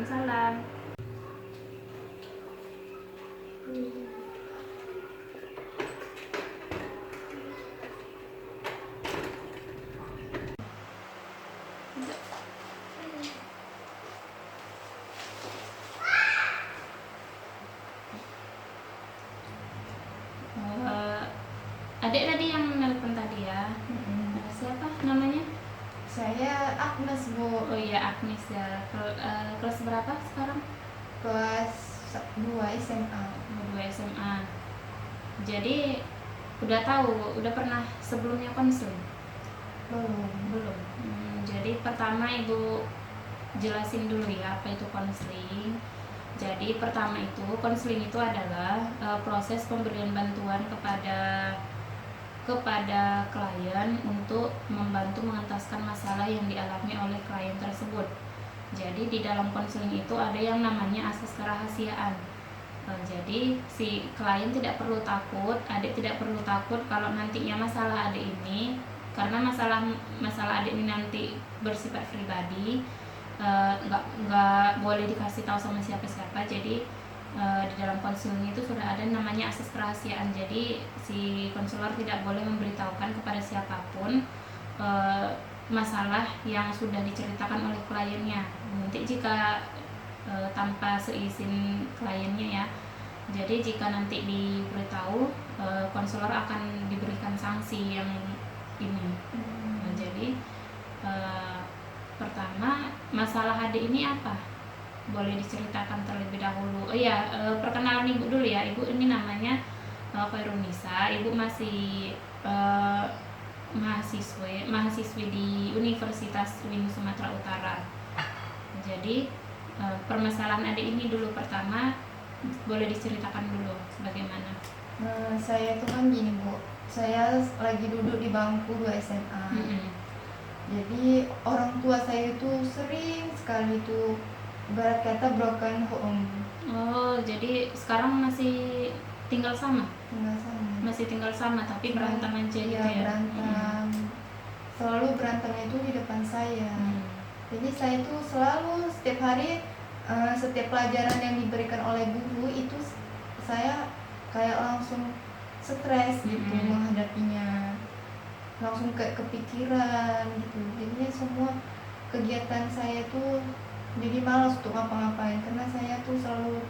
Waalaikumsalam. Adik tadi yang nelpon tadi ya. Siapa namanya? Saya Agnes, Bu. Oh iya, Agnes ya. Kelas berapa sekarang? Kelas 2 SMA. 2 SMA. Jadi udah tahu, udah pernah sebelumnya konseling? Belum. Jadi pertama Ibu jelasin dulu ya apa itu konseling. Jadi pertama itu konseling itu adalah proses pemberian bantuan kepada klien untuk membantu mengentaskan masalah yang dialami oleh klien tersebut. Jadi di dalam konseling itu ada yang namanya asas kerahasiaan. Jadi si klien tidak perlu takut, adik tidak perlu takut kalau nantinya masalah adik ini, karena masalah adik ini nanti bersifat pribadi, nggak boleh dikasih tahu sama siapa-siapa. Jadi di dalam konseling itu sudah ada namanya asas kerahasiaan. Jadi si konselor tidak boleh memberitahukan kepada siapapun masalah yang sudah diceritakan oleh kliennya. Nanti jika tanpa seizin kliennya ya. Jadi jika nanti diberitahu, konselor akan diberikan sanksi yang ini. Jadi pertama, masalah adik ini apa? Boleh diceritakan terlebih dahulu. Oh iya, perkenalan Ibu dulu ya. Ibu ini namanya Khairunisa. Ibu masih mahasiswi di Universitas UIN Sumatera Utara. Jadi permasalahan adik ini dulu pertama boleh diceritakan dulu bagaimana? Saya itu kan gini, Bu. Saya lagi duduk di bangku 2 SMA. Jadi orang tua saya itu sering sekali itu ibarat kata broken home. Oh, jadi sekarang masih tinggal sama? Masih tinggal sama tapi berantem aja gitu ya? Berantem. Selalu berantemnya itu di depan saya. Jadi saya itu selalu setiap hari, setiap pelajaran yang diberikan oleh guru itu saya kayak langsung stres gitu menghadapinya, langsung kayak kepikiran gitu. Jadinya semua kegiatan saya tuh jadi malas untuk ngapa-ngapain karena saya tuh selalu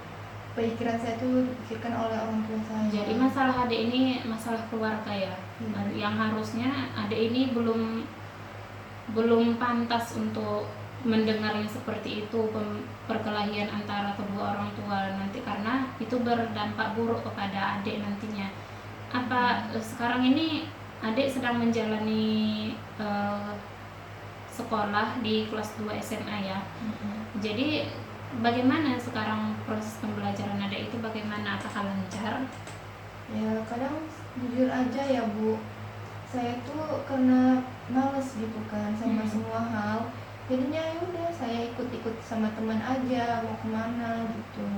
pikiran saya tuh dipikirkan oleh orang tua saya. Jadi masalah adik ini masalah keluarga ya. Yang harusnya adik ini belum pantas untuk mendengarnya seperti itu, perkelahian antara kedua orang tua nanti, karena itu berdampak buruk kepada adik nantinya. Apa sekarang ini adik sedang menjalani sekolah di kelas 2 SMA ya? Jadi bagaimana sekarang proses pembelajaran adik itu, bagaimana, apakah lancar? Ya kadang jujur aja ya, Bu, saya tuh karena males gitu kan sama semua hal, jadinya yaudah saya ikut-ikut sama teman aja mau kemana gitu.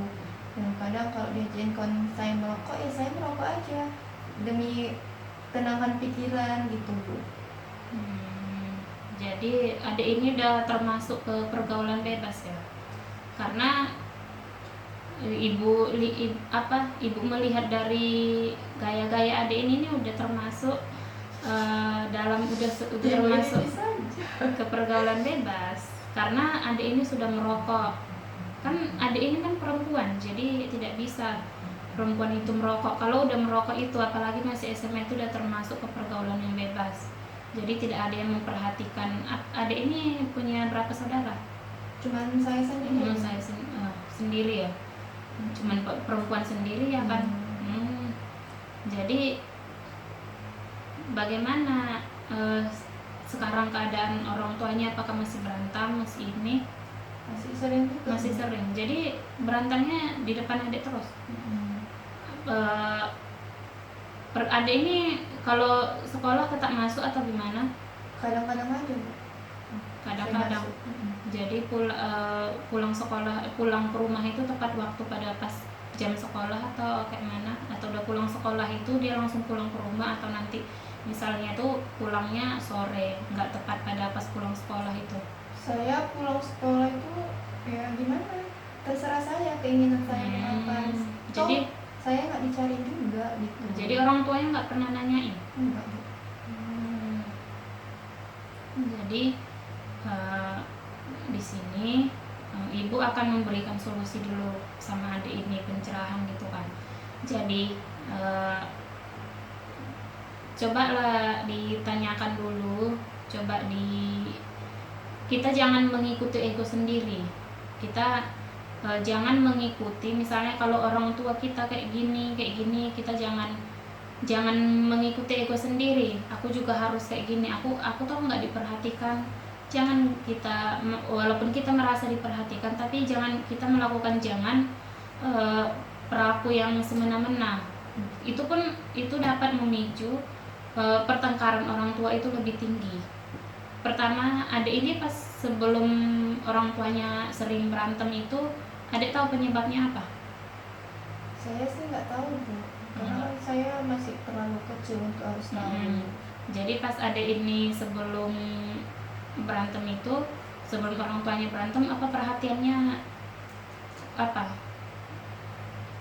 Dan kadang kalau diajakin saya merokok, ya saya merokok aja demi tenangkan pikiran gitu, Bu. Jadi adik ini udah termasuk ke pergaulan bebas ya, karena ibu melihat dari gaya-gaya adik ini udah termasuk udah termasuk ke pergaulan bebas, karena adik ini sudah merokok. Kan adik ini kan perempuan, jadi tidak bisa perempuan itu merokok. Kalau udah merokok itu, apalagi masih SMA, itu udah termasuk ke pergaulan yang bebas. Jadi tidak ada yang memperhatikan. Adik ini punya berapa saudara? Cuman saya sendiri. Saya sendiri ya. Cuman perempuan sendiri ya kan. Jadi bagaimana sekarang keadaan orang tuanya? Apakah masih berantem, masih ini? Masih sering juga. Masih sering. Jadi berantemnya di depan adik terus. Adik ini kalau sekolah tetap masuk atau gimana? Kadang-kadang aja, Bu. Kadang-kadang. Jadi pulang ke rumah itu tepat waktu pada pas jam sekolah atau kayak mana? Atau udah pulang sekolah itu dia langsung pulang ke rumah, atau nanti misalnya tuh pulangnya sore, nggak tepat pada pas pulang sekolah itu? Saya pulang sekolah itu ya gimana? terserah saya, keinginan saya mau apa. Jadi saya nggak dicari juga gitu. Jadi orang tuanya nggak pernah nanyain. Enggak. Jadi di sini ibu akan memberikan solusi dulu sama adik ini, pencerahan gitu kan. Jadi cobalah ditanyakan dulu, kita jangan mengikuti ego sendiri. Kita jangan mengikuti, misalnya kalau orang tua kita kayak gini, kita jangan mengikuti ego sendiri. Aku juga harus kayak gini. Aku tuh nggak diperhatikan. Jangan kita, walaupun kita merasa diperhatikan, tapi jangan kita melakukan perilaku yang semena-mena. Itu dapat memicu pertengkaran orang tua itu lebih tinggi. Pertama, adik ini pas sebelum orang tuanya sering berantem itu, adik tahu penyebabnya apa? Saya sih nggak tahu Bu, karena saya masih terlalu kecil untuk harus tahu. Jadi pas adik ini sebelum berantem itu, sebelum orang tuanya berantem, apa perhatiannya apa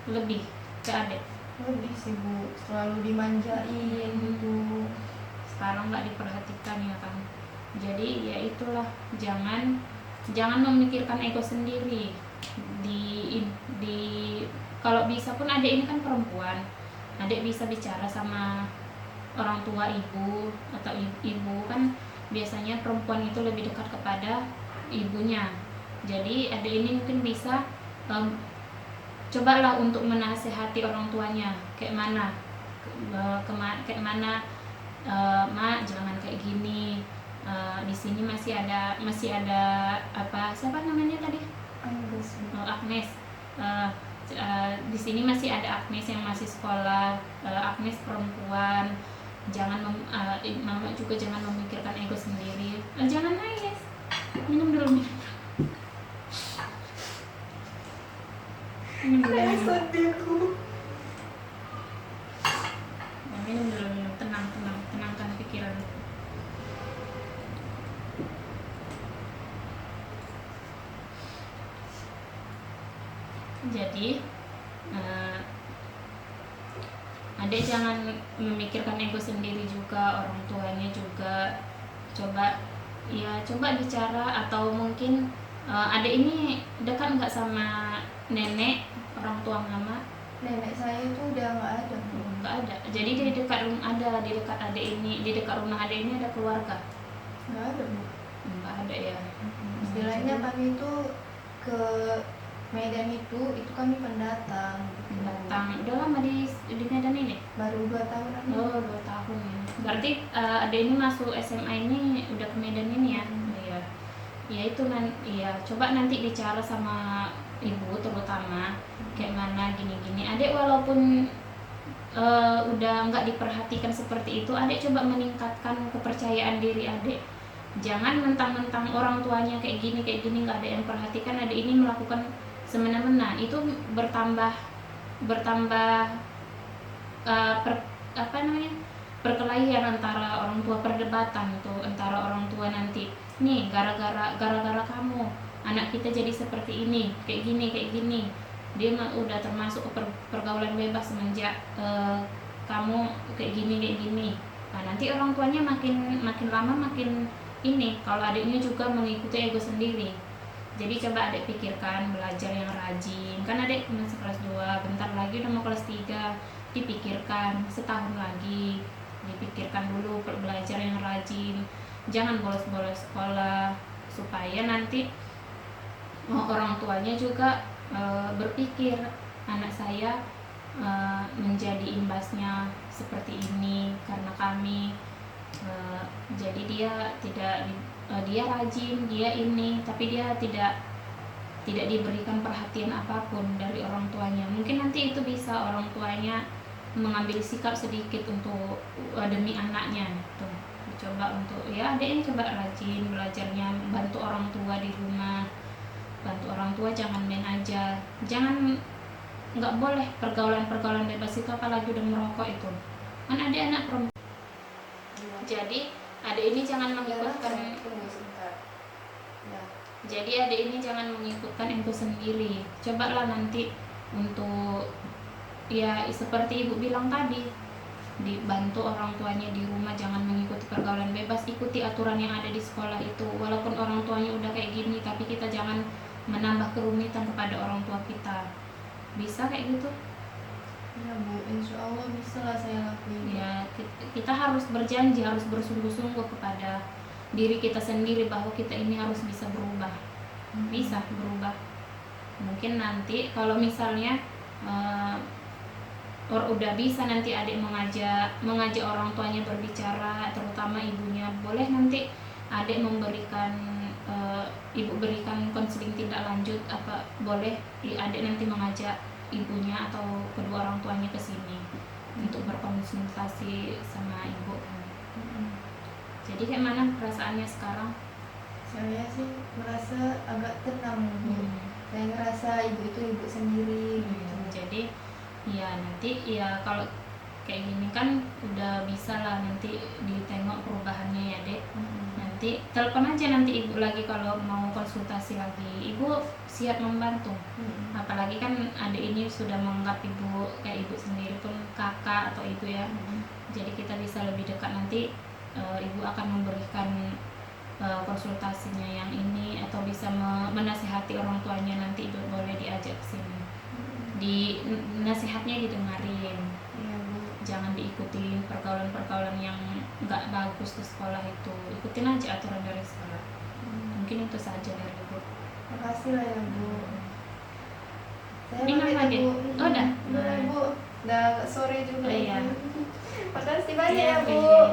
lebih ke adik? Lebih sih Bu, selalu dimanjain gitu. Sekarang nggak diperhatikan ya kan. Jadi ya itulah, jangan memikirkan ego sendiri. Kalau bisa pun adik ini kan perempuan, adik bisa bicara sama orang tua ibu, atau ibu kan biasanya perempuan itu lebih dekat kepada ibunya. Jadi adik ini mungkin bisa cobalah untuk menasehati orang tuanya, kayak mana mak, jangan kayak gini. Di sini masih ada apa, siapa namanya tadi? Agnes. Di sini masih ada Agnes yang masih sekolah. Agnes perempuan, mama juga jangan memikirkan ego sendiri. Jangan nangis, minum dulu. Minum dulu, tenangkan pikiran. Jadi adik jangan memikirkan ego sendiri juga, orang tuanya juga. Coba bicara, atau mungkin adik ini dekat nggak sama nenek, orang tua mama? Nenek saya itu udah nggak ada. Nggak ada. Jadi di dekat rumah adik ini, di dekat rumah adik ini ada keluarga? Nggak ada Bu. Nggak ada ya. Istilahnya kami itu ke Medan itu kami pendatang. Udah lama di Medan ini? Baru 2 tahun. Oh, 2 tahun ya. Berarti adik ini masuk SMA ini udah ke Medan ini ya? Iya. Ya itu coba nanti bicara sama ibu terutama kayak mana gini-gini. Adik walaupun udah nggak diperhatikan seperti itu, adik coba meningkatkan kepercayaan diri adik. Jangan mentang-mentang orang tuanya kayak gini nggak ada yang perhatikan, adik ini melakukan semena-mena. Itu bertambah perkelahian antara orang tua, perdebatan tuh antara orang tua nanti. Nih gara-gara kamu anak kita jadi seperti ini, kayak gini. Dia udah termasuk pergaulan bebas semenjak kamu kayak gini. Nah, nanti orang tuanya makin lama makin ini, kalau adiknya juga mengikuti ego sendiri. Jadi coba adik pikirkan, belajar yang rajin. Kan adik masih kelas 2, bentar lagi udah mau kelas 3. Dipikirkan, setahun lagi dipikirkan dulu belajar yang rajin. Jangan bolos-bolos sekolah, supaya nanti orang tuanya juga berpikir anak saya menjadi imbasnya seperti ini karena kami. Jadi dia rajin, dia ini, tapi dia tidak diberikan perhatian apapun dari orang tuanya. Mungkin nanti itu bisa orang tuanya mengambil sikap sedikit untuk demi anaknya gitu. Coba untuk adiknya coba rajin belajarnya, bantu orang tua di rumah. Bantu orang tua, jangan main aja. Nggak boleh pergaulan bebas itu, apalagi udah merokok itu. Kan ada anak perempuan. Jadi adik ini jangan mengikutkan Jadi adik ini jangan mengikutkan itu sendiri. Cobalah nanti untuk ya seperti ibu bilang tadi, dibantu orang tuanya di rumah, jangan mengikuti pergaulan bebas, ikuti aturan yang ada di sekolah itu. Walaupun orang tuanya udah kayak gini, tapi kita jangan menambah kerumitan kepada orang tua kita. Bisa kayak gitu? Ya Bu, insya Allah bisa lah saya lakuin. Ya, kita harus berjanji, harus bersungguh-sungguh kepada diri kita sendiri bahwa kita ini harus bisa berubah. Bisa berubah. Mungkin nanti kalau misalnya udah bisa, nanti adik mengajak orang tuanya berbicara, terutama ibunya. Boleh nanti adik memberikan ibu berikan konseling tindak lanjut, apa boleh adik nanti mengajak ibunya atau kedua orang tuanya ke sini untuk berkonsultasi sama ibu. Jadi kayak mana perasaannya sekarang? Saya sih merasa agak tenang Bu. Saya ngerasa ibu itu ibu sendiri gitu. Jadi ya nanti ya kalau kayak gini kan udah bisa lah nanti ditengok perubahannya ya Dek. Nanti telepon aja nanti ibu lagi kalau mau konsultasi lagi. Ibu siap membantu. Apalagi kan adik ini sudah menganggap ibu kayak ibu sendiri pun kakak atau ibu ya. Jadi kita bisa lebih dekat nanti. Ibu akan memberikan konsultasinya yang ini, atau bisa menasihati orang tuanya, nanti ibu boleh diajak ke sini. Di nasihatnya didengarin. Iya Bu. Jangan diikuti pergaulan-pergaulan yang nggak bagus ke sekolah itu. Ikutin aja aturan dari sekolah. Mungkin itu saja dari ibu. Makasih lah ya Bu. Saya Minum pamit lagi? Bu. Oh, udah? Udah Bu. Udah sore juga. Oh, iya. Makasih banyak ya Bu. Iya.